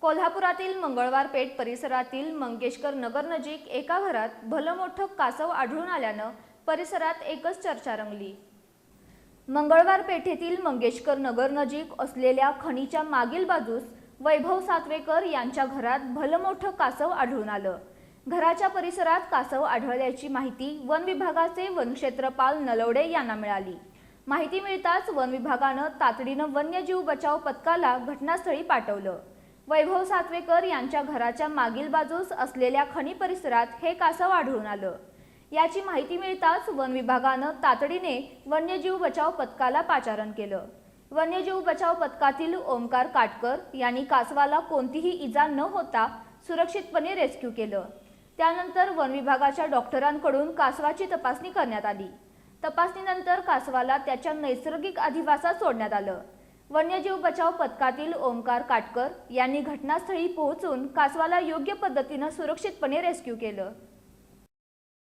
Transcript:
कोल्हापुरातील मंगळवार पेठ परिसरातील मंगेशकर नगर नजीक एका घरात भलं मोठं कासव आढळून आल्यानं परिसरात एकच चर्चा रंगली। मंगळवार पेठेतील मंगेशकर नगर नजीक असलेल्या खणीच्या मागील बाजूस वैभव सातवेकर यांच्या घरात भलं मोठं कासव आढळून आलं। घराच्या परिसरात कासव आढळल्याची माहिती वन विभागाचे वनक्षेत्रपाल नलवडे यांना मिळाली। माहिती मिळताच वन विभागानं तातडीनं वन्यजीव बचाव पथकाला घटनास्थळी पाठवलं। वैभव सातवेकर यांच्या घराच्या मागील बाजूस असलेल्या खणी परिसरात हे कासव आढळून आलं। याची माहिती मिळताच वन विभागानं तातडीने वन्यजीव बचाव पथकाला पाचारण केलं। वन्यजीव बचाव पथकातील ओमकार काटकर यांनी कासवाला कोणतीही इजा न होता सुरक्षितपणे रेस्क्यू केलं। त्यानंतर वन विभागाच्या डॉक्टरांकडून कासवाची तपासणी करण्यात आली। तपासणीनंतर कासवाला त्याच्या नैसर्गिक अधिवासात सोडण्यात आलं। वन्यजीव बचाव पथकातील ओमकार काटकर यांनी घटनास्थळी पोहोचून कासवाला योग्य पद्धतीने सुरक्षितपणे रेस्क्यू केलं।